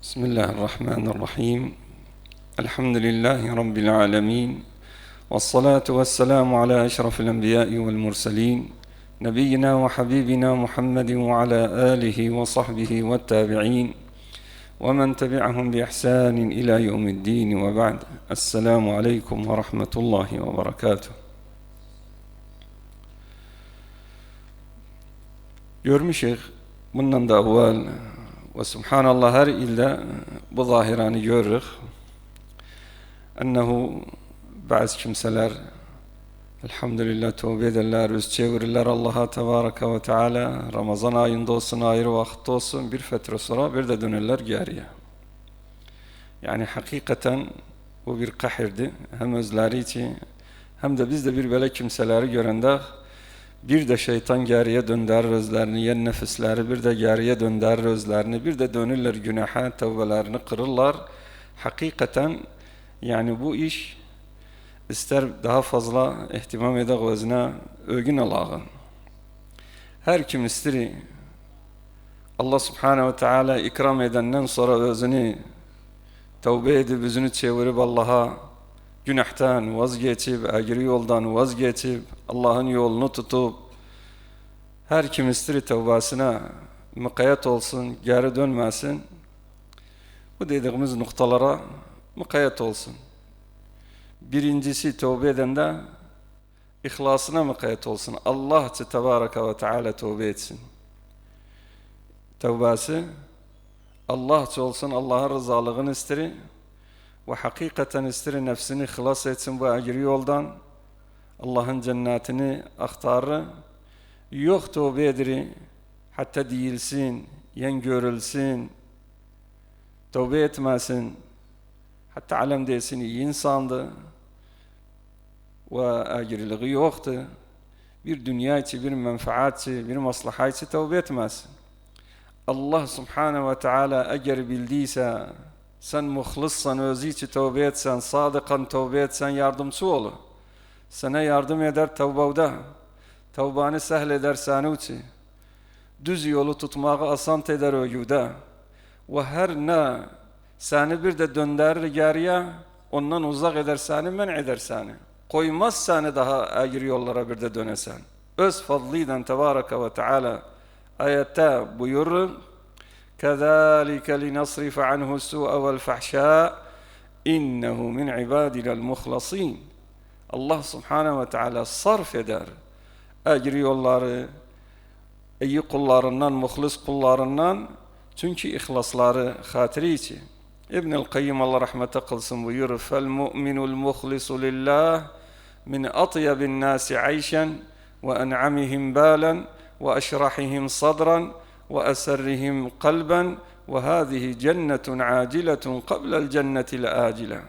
Bismillahirrahmanirrahim. Elhamdülillahi Rabbil alemin. Vessalatu vesselamu ala eşrafil enbiyai vel murselin. Nebiyyina ve habibina Muhammedin ve ala alihi ve sahbihi ve tabi'in. Ve men tebi'ahum bi ihsanin ila yevmiddin ve ba'd. Esselamu aleyküm ve rahmetullahi ve berekatuhu. Görmüşük bundan da evvel ve subhanallah her ilde bu zahiranı görürük. Ennehu bazı kimseler elhamdülillah tövbe ederler, yüz çevirirler Allah'a tebaraka ve teala. Ramazan ayında olsun, ayrı vakitte olsun bir fetre sonra bir de dönerler geriye. Yani hakikaten bu bir kahirdi. Hem özleri için hem de biz de bir böyle kimseleri görende bir de şeytan geriye döndürür özlerini, yen nefisleri bir de geriye döndürür özlerini, bir de dönürler günaha, tevbelerini kırırlar. Hakikaten yani bu iş ister daha fazla ihtimam edek özüne ögün alağın. Her kim istiri Allah subhanehu ve teala ikram edenden sonra özünü tevbe edip yüzünü çevirip Allah'a günahtan vazgeçip, agri yoldan vazgeçip, Allah'ın yolunu tutup, her kim istiri tevbasına mukayyet olsun, geri dönmesin, bu dediğimiz noktalara mukayyet olsun. Birincisi tevbe edende ihlasına mukayyet olsun. Allah tebaraka ve teala tevbe etsin. Tevbası Allah olsun, Allah'ın rızalığını istiri ve hakikaten istiri nefsini ihlas etsin bu agri yoldan. Allah'ın cennetini aktarır. Yok tövbe ediri, hatta değilsin, yen görülsün, tövbe etmesin, hatta alem desin iyi insandı ve agriliği yoktu. Bir dünya içi, bir menfaat içi, bir maslaha içi tövbe etmesin. Allah subhanehu ve teala eğer bildiyse, sen muhlissan, özü içi tövbe etsen, sadıkan tövbe etsen yardımcı olur. Sana yardım eder tevbavda. Tevbanı sehl eder sanuçi. Düz yolu tutmağı asan eder ögüde. Ve her ne seni bir de döndürür geriye, ondan uzak eder seni, men eder seni. Koymaz seni daha agir yollara bir de dönesen. Öz fadliden tebaraka ve teala ayette buyurur. كَذَٰلِكَ لِنَصْرِفَ عَنْهُ السُّوءَ وَالْفَحْشَاءَ اِنَّهُ مِنْ عِبَادِنَا الْمُخْلَصِينَ. Allah subhanehu ve teala sarf eder agri yolları, iyi kullarından, muhlis kullarından, çünkü ihlasları hatırı için. İbn-i Kayyim Allah rahmete kılsın buyurur. فَالْمُؤْمِنُ الْمُخْلِصُ لِلّٰهِ مِنْ أَطْيَبِ النَّاسِ عَيْشًا وَأَنْعَمِهِمْ بَالًا وَأَشْرَحِهِمْ صَدْرًا وَأَسَرِّهِمْ قَلْبًا وَهَذِهِ جَنَّةٌ عَاجِلَةٌ قَبْلَ الْجَنَّةِ الْآجِلَةِ.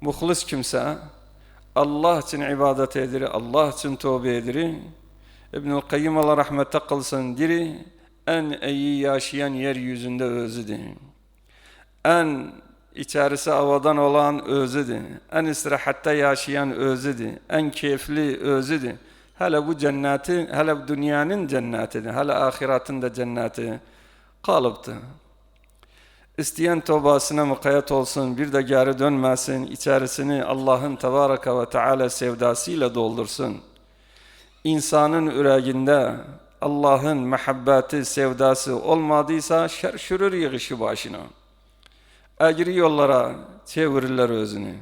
Muhlis kimse Allah için ibadet edir, Allah için tövbe edir. İbn-i Kayyim Allah rahmete kılsın diri, en iyi yaşayan yeryüzünde özüdür. En içerisi havadan olan özüdür. En istirahatta yaşayan özüdür. En keyifli özüdür. Hele bu cenneti, hele bu dünyanın cennetidir. Hele ahiretin de cenneti kalıptır. İsteyen tövbasına mukayyet olsun, bir de geri dönmesin, içerisini Allah'ın tebaraka ve teala sevdasıyla doldursun. İnsanın yüreğinde Allah'ın muhabbeti, sevdası olmadıysa şerşürür yığışı başına. Agri yollara çevirirler özünü.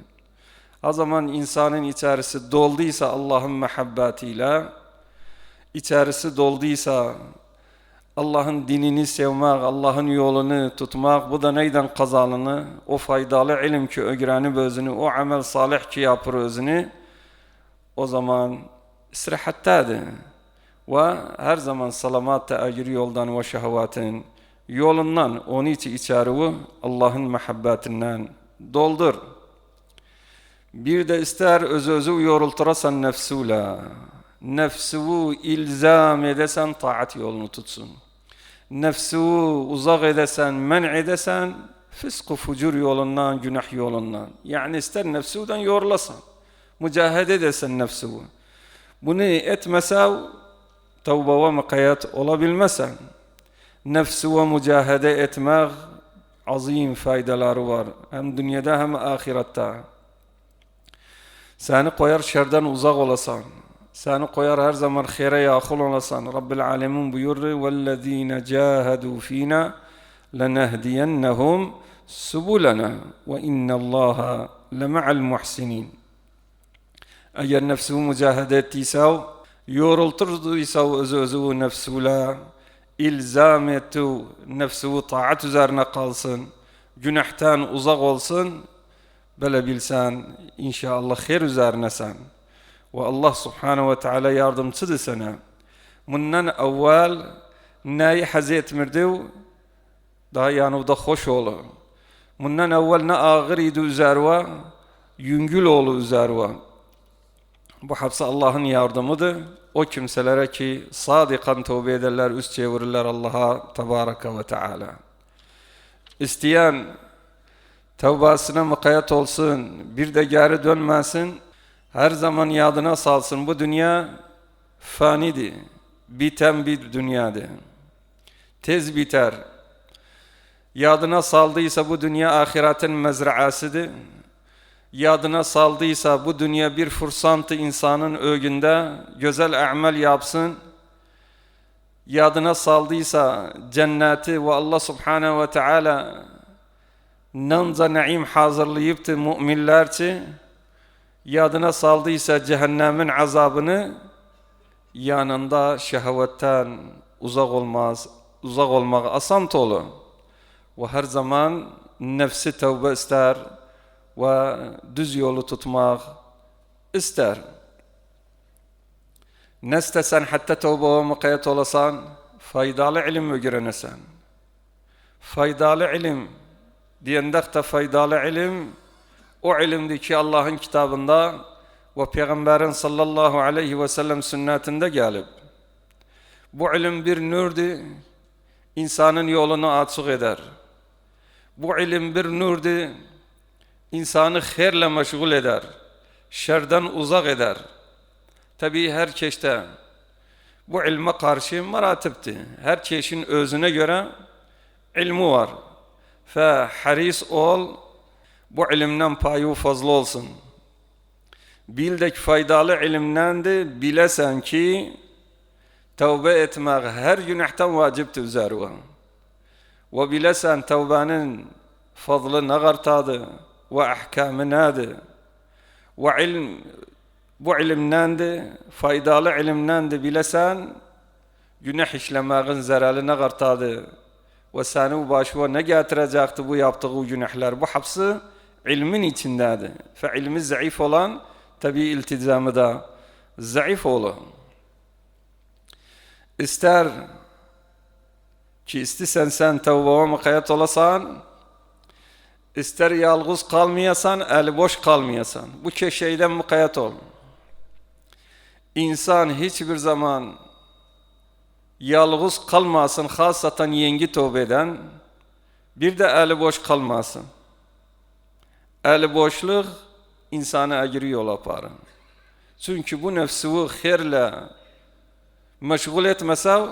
O zaman insanın içerisi dolduysa Allah'ın muhabbetiyle, içerisi dolduysa Allah'ın dinini sevmek, Allah'ın yolunu tutmak, bu da neyden kazanını? O faydalı ilim ki öğrenip özünü, o amel salih ki yapır özünü, o zaman istirahattadır. Ve her zaman salamatta agri yoldan ve şehvatin yolundan, onun için içeriği Allah'ın muhabbetinden doldur. Bir de ister özü yorulturasan nefsuyla, nefsuhu ilzam edesen taat yolunu tutsun. Nefsuhu uzak edesen, men edesen, fısk-ı fucur yolundan, günah yolundan. Yani ister nefsudan yorulasan, mücahede edesen nefsuhu. Bunu etmese, tevbe ve mukayyet olabilmesen, nefsi ve mücahede etmek azim faydaları var. Hem dünyada hem ahirette. Seni koyar şerden uzak olasan. Seni koyar her zaman hayra yakul olasan. Rabbil alemin buyurdu. وَالَّذ۪ينَ جَاهَدُوا ف۪ينَا لَنَهْدِيَنَّهُمْ سُبُلَنَا وَاِنَّ اللّٰهَ لَمَعَ الْمُحْسِنِينَ. Eğer nefsini mücahede ettiyse, yorulturduysa özü nefsule, ilzam etti, nefsini taat üzerine kalsın, günahtan uzak olsun, böyle bilsen inşallah hayır üzerine sen. Ve Allah subhanehu ve teala yardımcıdır sana. Bundan evvel neyi haz etmirdi, daha yanıda hoş olur. Bundan evvel ne ağır idi üzerine, yüngül olur üzerine. Bu hepsi Allah'ın yardımıdır. O kimselere ki sadikan tövbe ederler, üst çevirirler Allah'a tebareke ve teala. İsteyen tevbasına mukayyet olsun, bir de geri dönmesin, her zaman yadına salsın. Bu dünya fanidir, biten bir dünyadır. Tez biter. Yadına saldıysa bu dünya ahiretin mezraasıdır. Yadına saldıysa bu dünya bir fırsatı insanın öğünde güzel amel yapsın. Yadına saldıysa cenneti ve Allah subhanehu ve teala nanza naim hazırlayıptı müminlerçe. Yadına saldıysa cehennemin azabını, yanında şehvetten uzak olmak asant olur. Ve her zaman nefsi tövbe ister ve düz yolu tutmak ister. Ne istesen hatta tövbe ve mukayyet olasan, faydalı ilim öğrenirsen. Faydalı ilim diyendekte faydalı ilim, o ilimdi ki Allah'ın kitabında ve Peygamberin sallallahu aleyhi ve sellem sünnetinde gelip, bu ilim bir nurdi, insanın yolunu açık eder. Bu ilim bir nurdi, insanı hayırla meşgul eder, şerden uzak eder. Tabii her çeşte bu ilme karşı maratipti. Her çeşin özüne göre ilmi var. Fe haris ol, bu ilimden payı fazla olsun. Bildek faydalı ilimden de bilesen ki tövbe etmek her günahtan vacipti üzerine. Ve bilesen tövbenin fazlı ne kadar ve ahkamı nedir? Ve bu ilimden de, faydalı ilimden de bilesen, günah işlemeğin zararı ne kadardır? Ve seni başına ne getirecekti bu yaptığı günahlar? Bu hepsi ilmin içindedir. Fe ilmi zayıf olan, tabi iltizamı da zayıf olur. İster ki istesen sen tevbe ve mukayyet olasan, ister yalnız kalmayasan, eli boş kalmayasan. Bu iki şeyden mukayyet ol. İnsan hiçbir zaman yalnız kalmasın, hasaten yengi tövbeden, bir de eli boş kalmasın. Eli boşluk insanı ayrı yol yapar. Çünkü bu nefsini hayırle meşgul etmese,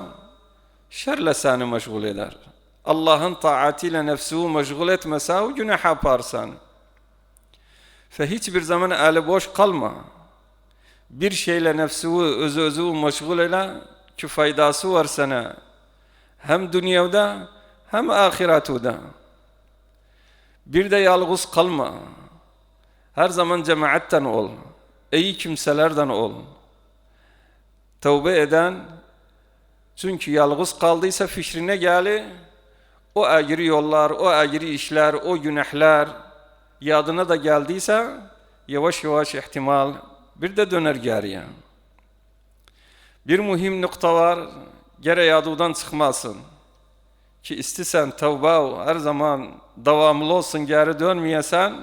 şerle seni meşgul eder. Allah'ın taatiyle nefsini meşgul etmese, günah yaparsan. Fe hiçbir zaman eli boş kalma. Bir şeyle nefsini özü meşgul eyle ki faydası var sana. Hem dünyada hem ahirette. Bir de yalnız kalma. Her zaman cemaatten ol. İyi kimselerden ol. Tövbe eden, çünkü yalnız kaldıysa fikrine geli, o ayrı yollar, o ayrı işler, o günahlar yadına da geldiyse yavaş yavaş ihtimal bir de döner geriye. Bir mühim nokta var, gere yadudan çıkmasın. Ki istesen tevbe her zaman devamlı olsun, geri dönmeyesen,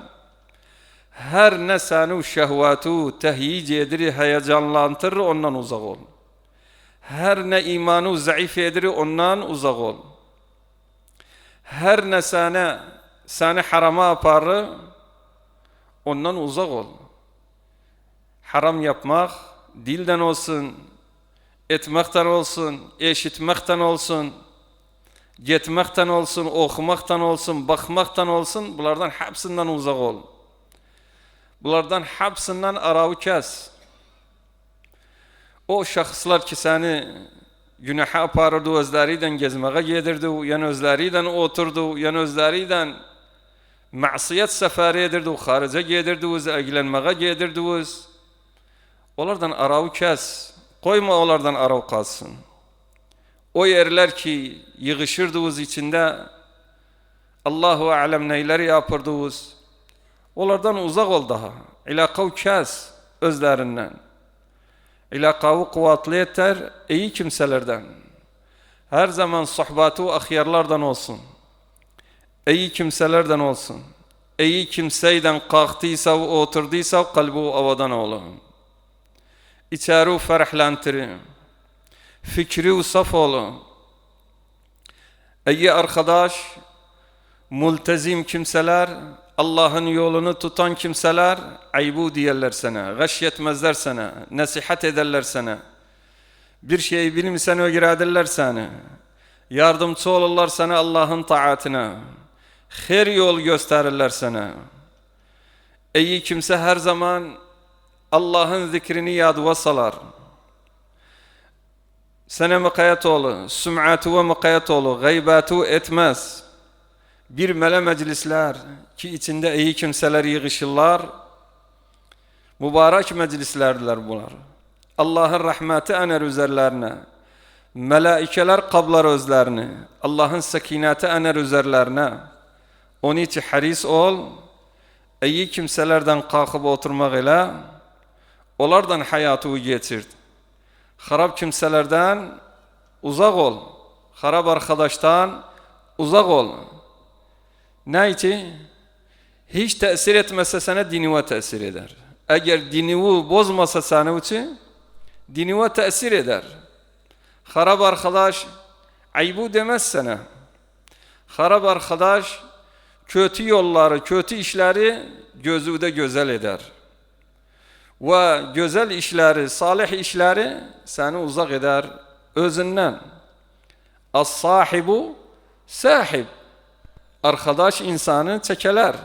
her ne seni şehvatu tehyic edir, heyecanlandırır, ondan uzak ol. Her ne imanı zayıf edir, ondan uzak ol. Her ne seni harama yapar, ondan uzak ol. Haram yapmak dilden olsun, etmekten olsun, eşitmekten olsun, Gitmekten olsun, okumaktan olsun, bakmaktan olsun, bunlardan hepsinden uzak ol. Bunlardan hepsinden arağı kes. O şahıslar ki seni günaha aparırdı, özleriyle gezmeye gedirdi, yani özleriyle oturdu, yani özleriyle masiyet seferi edirdi, harice gedirdi, eğlenmeye gedirdi. Onlardan arağı kes. Koyma onlardan arağı kalsın. O yerler ki yığışırdığımız içinde Allahu alem neyleri yapırdığımız, onlardan uzak ol daha. İlakav kes özlerinden. İlakavu kuvvetli yeter iyi kimselerden. Her zaman sohbatu ahyarlardan olsun. İyi kimselerden olsun. İyi kimseyden kalktıysa, oturduysa kalbi avadan olun. İçeri ferahlandırın. Fikri saf olun. İyi arkadaş, multezim kimseler, Allah'ın yolunu tutan kimseler, aybu diyerler sana, gâşyetmezler sana, nasihat ederler sana. Bir şeyi bilmişsen öğretirler sana. Yardımcı olurlar sana Allah'ın taatına. Her yol gösterirler sana. İyi kimse her zaman Allah'ın zikrini yadıva salar. Sana mukayet olu, süm'atu ve mukayet olu, gaybatu etmez. Bir mele meclisler ki içinde iyi kimseler yığışırlar, mübarek meclislerdiler bunlar. Allah'ın rahmeti ener üzerlerine, melaikeler kablar özlerini, Allah'ın sekineti ener üzerlerine. Onun için haris ol, iyi kimselerden kalkıp oturmak ile, onlardan hayatı geçirt. Harap kimselerden uzak ol, harap arkadaştan uzak ol. Ne için? Hiç tesir etmezse sana dinive tesir eder. Eğer dinivi bozmasa sana için, dinive tesir eder. Harap arkadaş aybu demez sana. Harap arkadaş kötü yolları, kötü işleri gözüde güzel eder. Ve güzel işleri, salih işleri seni uzak eder özünden. As-sahibu sahib. Arkadaş insanı çekeler.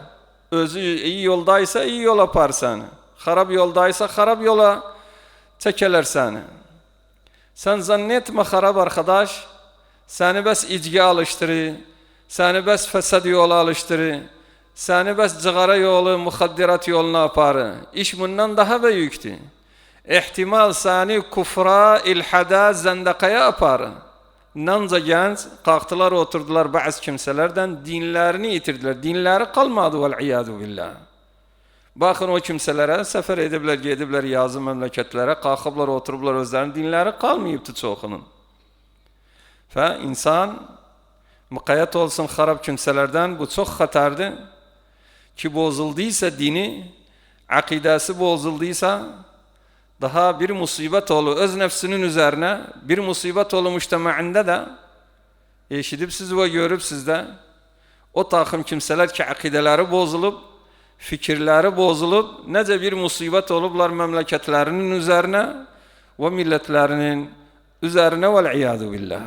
Özü iyi yoldaysa iyi yol yapar seni. Harap yoldaysa harap yola çekeler seni. Sen zannetme harap arkadaş, seni bes içki alıştırır, seni bes fesad yola alıştırır, seni bes cigara yolu, muhaddirat yoluna yapar. İş bundan daha büyüktü. İhtimal seni kufra, ilhada, zendakaya yapar. Nanca genç kalktılar oturdular bazı kimselerden dinlerini yitirdiler. Dinleri kalmadı vel-iyadu billah. Bakın o kimselere sefer edibler, gedibler yazı memleketlere, kalkıplar oturuplar özlerinin dinleri kalmayıptı çoğunun. Ve insan mukayyet olsun harap kimselerden, bu çok hatardı. Ki bozulduysa dini, akidesi bozulduysa, daha bir musibet olur öz nefsinin üzerine, bir musibet olur müştemainde de, eşidip siz ve görüp sizde, o takım kimseler ki akideleri bozulup, fikirleri bozulup, nece bir musibet olublar memleketlerinin üzerine ve milletlerinin üzerine vel-iyadu billah.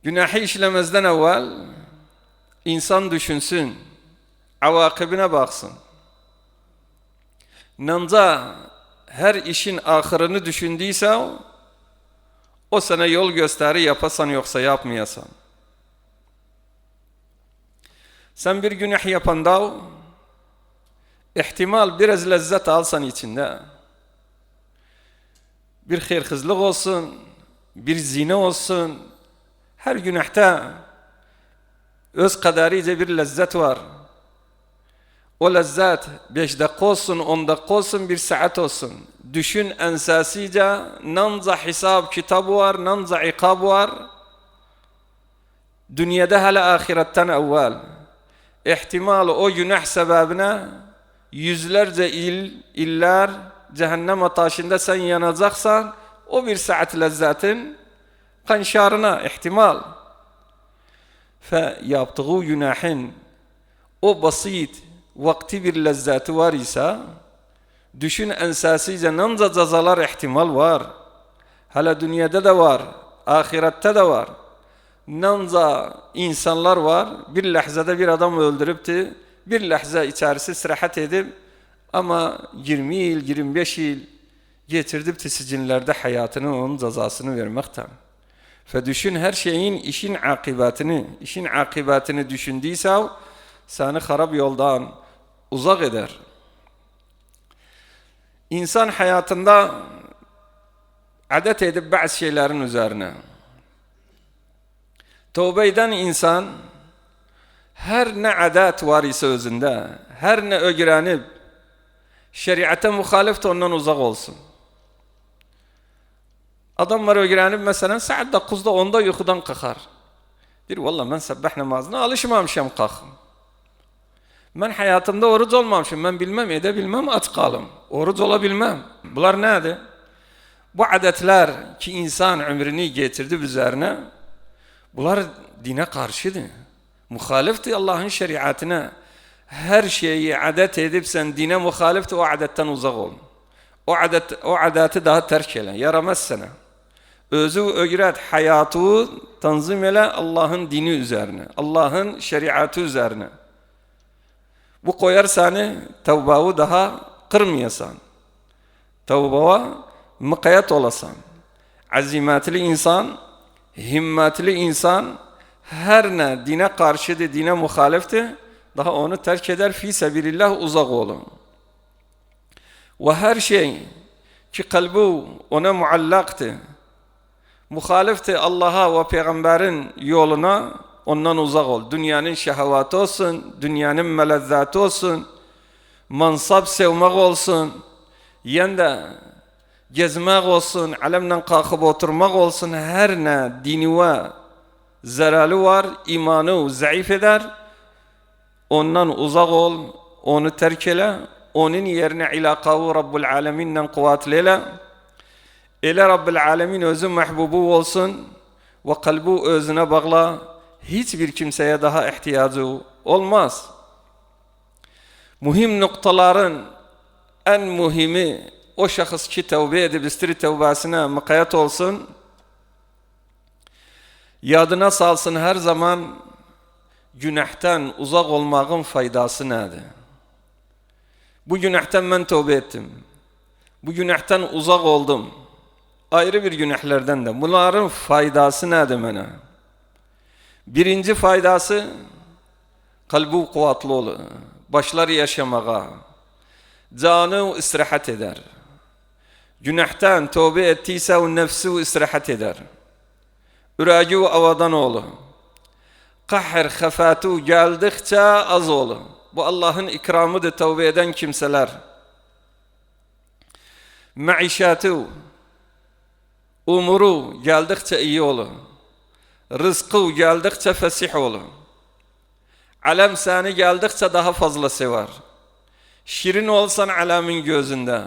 Günahı işlemezden evvel, insan düşünsün, avakibine baksın. Nanca her işin ahırını düşündüyse o sana yol gösteri yapasan yoksa yapmayasan. Sen bir günah yapanda ihtimal biraz lezzet alsan içinde. Bir hayırsızlık olsun, bir zina olsun. Her günahta öz kaderice bir lezzet var. O lezzet 5 dakika olsun, 10 dakika olsun, 1 saat olsun. Düşün ensasice nanca hesap kitabı var, nanca ikab var. Dünyada hala ahiretten evvel. İhtimal o günah sebebine yüzlerce iller cehennem ateşinde sen yanacaksan o 1 saat lezzetin kanşarına ihtimal. Fe yaptığı günahın o basit vakti bir lezzeti var ise düşün ensasice nanca cezalar ihtimal var. Hala dünyada da var. ahirette de var. Nanza insanlar var, bir lahzada bir adam öldürüptü, bir lahza içerisi istirahat edip, ama 20 yıl, 25 yıl getirip de sicinlerde hayatını, onun cezasını vermekten. Düşün her şeyin, işin akıbetini düşündüyse, seni harap yoldan uzak eder. İnsan hayatında adet edip bazı şeylerin üzerine. Tövbe eden insan, her ne adet var ise özünde, her ne öğrenip, şeriate muhalif de ondan uzak olsun. Adamlar öğrenip mesela saat 9'da 10'da yuxudan kalkar. Der, vallahi ben sabah namazına alışmamışım kalkım. Ben hayatımda oruç olmamışım, ben bilmem, edebilmem, aç kalım. Oruç olabilmem. Bunlar nedir? Bu adetler ki insan ömrünü getirdi üzerine, bunlar dine karşıdır. Muhaliftir Allah'ın şeriatına. Her şeyi adet edip sen dine muhaliftir, o adetten uzak ol. O adeti daha terk eyle, yaramaz sana. Özü öğret, hayatı tanzim ele Allah'ın dini üzerine, Allah'ın şeriatı üzerine. Bu koyar seni tevbağı daha kırmayasan. Tevbaya mukayet olasan. Azimetli insan, himmetli insan, her ne dine karşıdır, dine muhaliftir, daha onu terk eder, fi sebilillah uzak olun. Ve her şey ki kalbi ona muallaktır, muhaliftir Allah'a ve Peygamberin yoluna, ondan uzak ol. Dünyanın şehvatı olsun, dünyanın melezzatı olsun, mansab sevmek olsun, yanda gezmek olsun, alemden kalkıp oturmak olsun, her ne dini ve zararı var, imanı zayıf eder, ondan uzak ol, onu terk ele, onun yerine ilakavu Rabbul Alemin'den kuvvetleyle, ele Rabbul Alemin özü mahbubu olsun ve kalbi özüne bağla, hiçbir kimseye daha ihtiyacı olmaz. Mühim noktaların en mühimi, o şahıs ki tevbe edip istiri tevbesine mukayyet olsun, yadına salsın her zaman günahtan uzak olmanın faydası nedir? Bu günahtan ben tevbe ettim. Bu günahtan uzak oldum. Ayrı bir günahlardan da. Bunların faydası nedir bana? Birinci faydası, kalbi kuvvetli olur. Başlar yaşamaya. Canı istirahat eder. Günahtan tövbe ettiyse o nefsi istirahat eder. Üracı avadan olur. Kahir, hafatı geldikçe az olur. Bu Allah'ın ikramıdır tövbe eden kimseler. Maişatı, umuru geldikçe iyi olur. Rızkı geldikçe fesih olur. Alem seni geldikçe daha fazla sever. Şirin olsan alemin gözünde.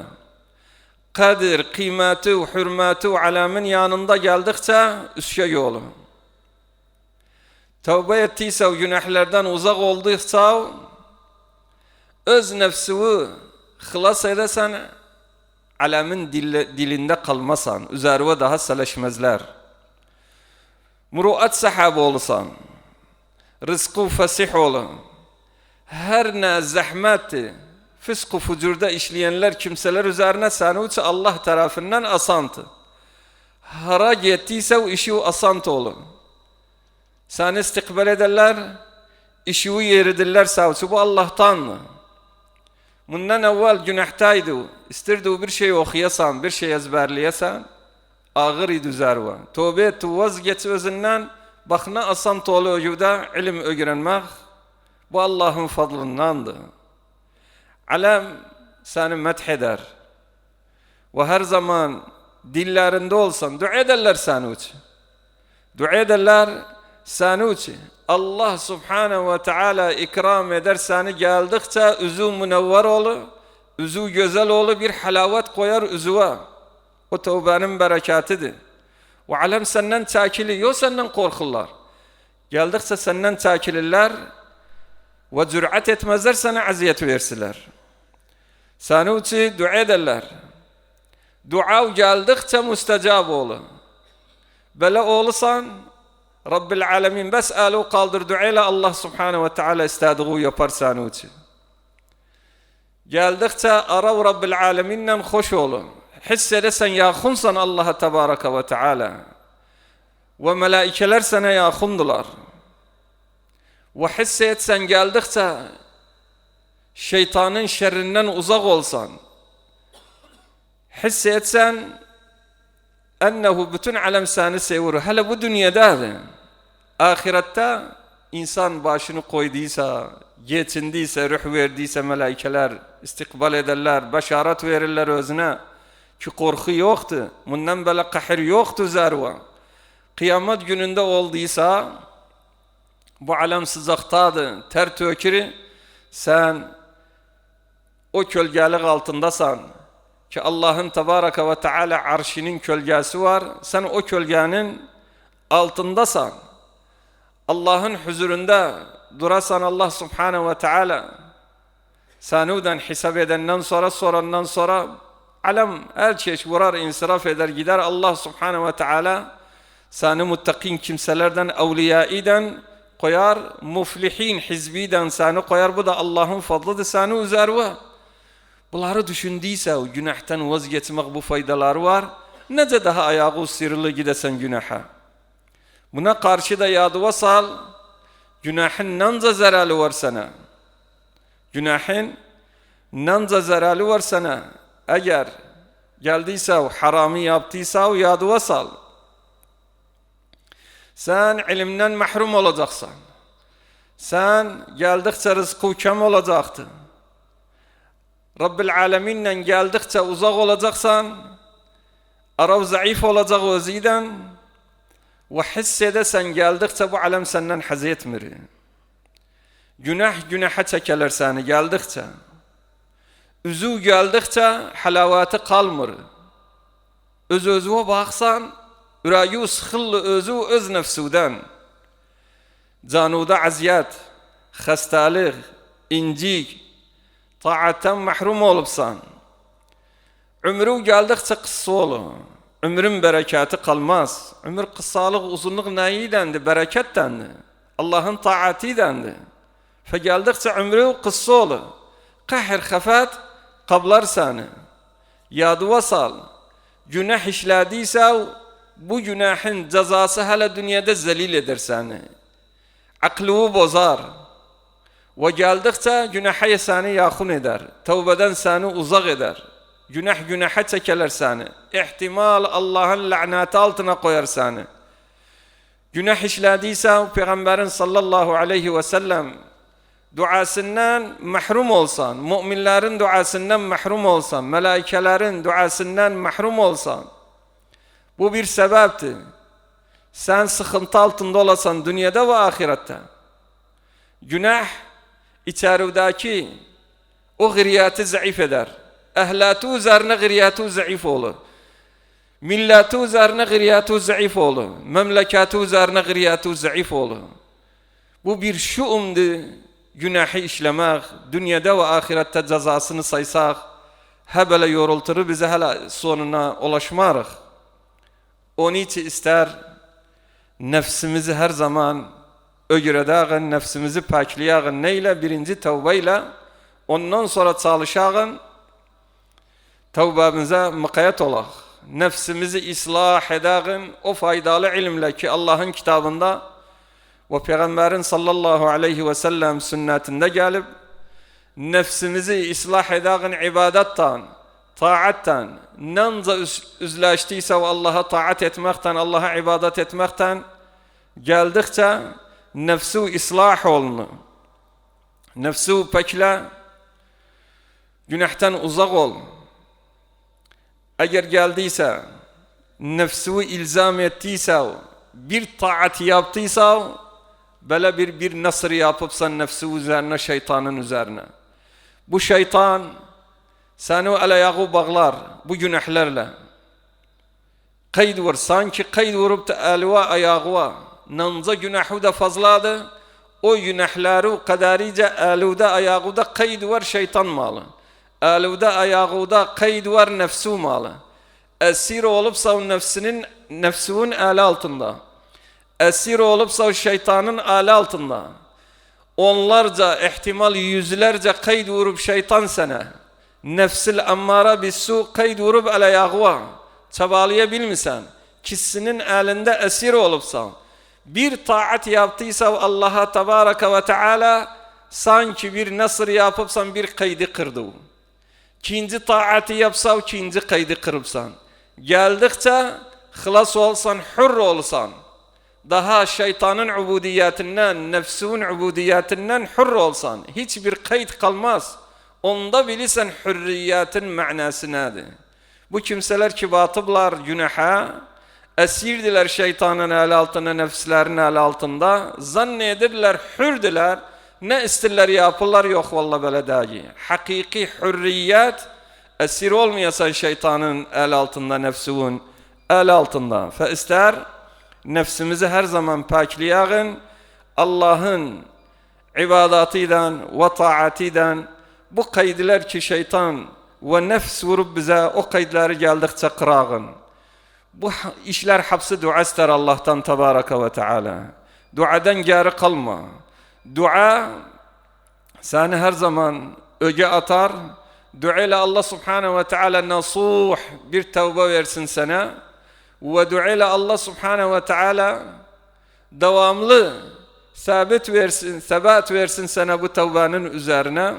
Kadir, kıymeti, hürmeti alemin yanında geldikçe üsye olur. Tövbe ettiyse o günahlardan uzak olduysa öz nefsini hılas edesen alemin dilinde kalmasan, üzerine daha seleşmezler. Muruat sahibi olsan, rızkı fesih olur. Her ne zahmeti, fıskı fucurda işleyenler kimseler üzerine seni Allah tarafından asantı. Hara gittiyse o işi asantı olur. Seni istikbal ederler, işi yeridirler savcı. Bu Allah'tan mı? Bundan evvel günahtaydı. İstirdi bir şey okuyasan, bir şey ezberleyesan, ağır idi üzerine. Tövbe et, vazgeç özünden, bakına asant olu öcüde ilim öğrenmek, bu Allah'ın fadlındandır. Alem seni metheder. Ve her zaman dillerinde olsan, dua ederler seni için. Dua ederler seni için. Allah subhanehu ve teala ikram eder seni geldikçe üzü münevver olur, üzü güzel olur, bir halavet koyar üzüve. O tövbenin bereketidir. Ve alem senden çekiliyor, senden korkurlar. Geldikçe senden çekilirler ve cüret etmezler, sana aziyet versiler. Seni için dua ederler. Dua geldikçe müstecab olur. Böyle olursan Rabbil Alemin bes alu kaldır duayla Allah Subhanahu ve Teala istediği yapar senin için. Geldikçe arav Rabbil Alemin'le hoş olun. Hissedesen yakınsan Allah'a Tebaraka ve Teala. Ve melaikeler sana yakındılar. Ve hissetsen geldikçe şeytanın şerrinden uzak olsan, hissetsen ennehu bütün alem seni seviyor. Hele bu dünyada, ahirette insan başını koyduysa, geçindiyse, ruh verdiyse melaikeler istikbal ederler, beşaret verirler özüne ki korku yoktu, bundan böyle kahir yoktu zerva. Kıyamet gününde olduysa bu alem sıcaktadır, ter tökürü, sen o kölgelik altındasan ki Allah'ın Tebaraka ve Teala arşinin kölgesi var, sen o kölgenin altındasan, Allah'ın huzurunda durasan Allah Subhanahu ve Teala sanuden hesap edenden sonra sorandan sonra alem her çeşit vurar insiraf eder gider. Allah Subhanahu ve Teala seni muttakin kimselerden, evliyaiden koyar, muflihin hizbiden seni koyar. Bu da Allah'ın fadlıdır seni üzerine. Bunları düşündüyse o günahtan vazgeçmek bu faydaları var. Nece daha ayağı sırlı gidesen günaha. Buna karşı da yadıva sal, günahın nanca zararı var sana. Günahın nanca zararı var sana. Eğer geldiyse o haramı yaptıysa o yadıva sal. Sen ilimden mahrum olacaksın. Sen geldikçe rızkı kem olacaktı. Rabbil Alemin'le geldikçe uzak olacaksan, arav zayıf olacak özüden ve hissedesen geldikçe bu alem senden haz etmir. Günah günaha çekeler seni geldikçe. Üzü geldikçe halavatı kalmır. Özüne baksan, ürəyi sıxıllı özü öz nefsudan. Canuda aziyet, xəstəlik, incik, taattan mahrum olubsan. Ömrü geldikçe kısa olur. Ömrün bereketi kalmaz. Ömür kısalık, uzunluk neyidendi? Berekettendi. Allah'ın taatidendi. Fe geldikçe ömrü kısa olur. Kahir xafat kablar seni. Yadıva sal. Günah işlediyse bu günahın cezası hala dünyada zelil eder seni. Aklını bozar. Ve geldikçe günaha seni yakın eder. Tevbeden seni uzak eder. Günah günaha çekeler seni. İhtimal Allah'ın laneti altına koyar seni. Günah işlediyse Peygamberin sallallahu aleyhi ve sellem duasından mahrum olsan, müminlerin duasından mahrum olsan, melaikelerin duasından mahrum olsan, bu bir sebepti. Sen sıkıntı altında olasan dünyada ve ahirette. Günah içerideki o gıryatı zayıf eder. Ehlatı üzerine gıryatı zayıf olur. Milleti üzerine gıryatı zayıf olur. Memleketi üzerine gıryatı zayıf olur. Bu bir şuumdu. Günahı işlemek, dünyada ve ahirette cezasını saysak, hebele yorultur bize hala sonuna ulaşmarıq. Onun için ister nefsimizi her zaman ögüredağın, nefsimizi pakliyağın neyle? Birinci tevbeyle, ondan sonra çalışağın, tevbemize mukayet olaq. Nefsimizi ıslah edağın o faydalı ilimle ki Allah'ın kitabında ve Peygamberin sallallahu aleyhi ve sellem sünnetinde gelip nefsimizi ıslah edağın ibadettan, taattan, nanca üzleştiyse ve Allah'a taat etmekten, Allah'a ibadet etmekten geldikçe nefsi ıslah olunu. Nefsi pekle, günahtan uzak ol. Eğer geldiyse, nefsi ilzam ettiyse, bir taat yaptıysa, böyle bir nasır yapıpsan nefsi üzerine, şeytanın üzerine. Bu şeytan seni ayağı bağlar bu günahlarla. Kayd vur, sanki kayd vurup da elva ayağı. Nanca günahı da fazladır. O günahları kadarice eluda ayağı da kayd var şeytan malı. Eluda ayağı da kayd var nefsu malı. Esir olupsa o nefsinin nefsinin eli altında. Esir olupsa o şeytanın eli altında. Onlarca, ihtimal yüzlerce kayd vurup şeytan sana. Nefsil ammara bissu kayd vurup ele yağva. Çabalayabilmişsen. Kişinin elinde esir olupsan. Bir taat yaptıysa Allah'a Tebareke ve Teala sanki bir nasır yapıpsan bir kaydı kırdı. İkinci taati yapsa ikinci kaydı kırıpsan. Geldikçe hılas olsan, hür olsan. Daha şeytanın ubudiyetinden, nefsinin ubudiyetinden hür olsan. Hiçbir kayıt kalmaz. Onda bilirsen hürriyetin manası nedir? Bu kimseler ki batıblar günaha, esirdiler şeytanın el altına, nefslerin el altında. Zannedirler, hürdüler. Ne isterler yapırlar, yok vallahi böyle değil. Hakiki hürriyet, esir olmayasan şeytanın el altında, nefsinin el altında. Fe ister nefsimizi her zaman paklayağın, Allah'ın ibadatinden ve taatinden bu kaydılar ki şeytan ve nefs vurup bize o kaydları geldikçe kırağın. Bu işler hapsi dua ister Allah'tan Tebareke ve Teala. Duadan geri kalma. Dua seni her zaman öge atar. Dua ile Allah Subhanahu ve Teala nasuh bir tevbe versin sana. Ve dua ile Allah Subhanahu ve Teala devamlı sebat versin sana bu tevbenin üzerine.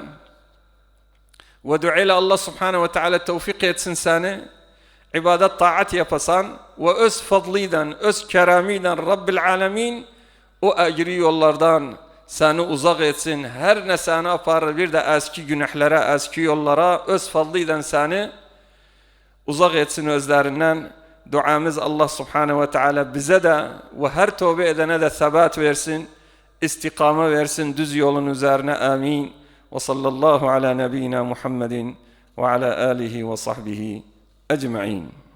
Ve dua ile Allah Subhanahu ve Teala tevfik etsin seni. İbadet taat yapasan ve öz fadliden, öz keramiden Rabbil Alemin o ecri yollardan seni uzak etsin. Her ne seni yapar bir de eski günahlara, eski yollara öz fadliden seni uzak etsin özlerinden. Duamız Allah Subhanahu ve Teala bize de ve her tövbe edene de sebat versin, istikame versin düz yolun üzerine. Amin. Ve sallallahu ala nebiyyina Muhammedin ve ala alihi ve sahbihi ecma'in.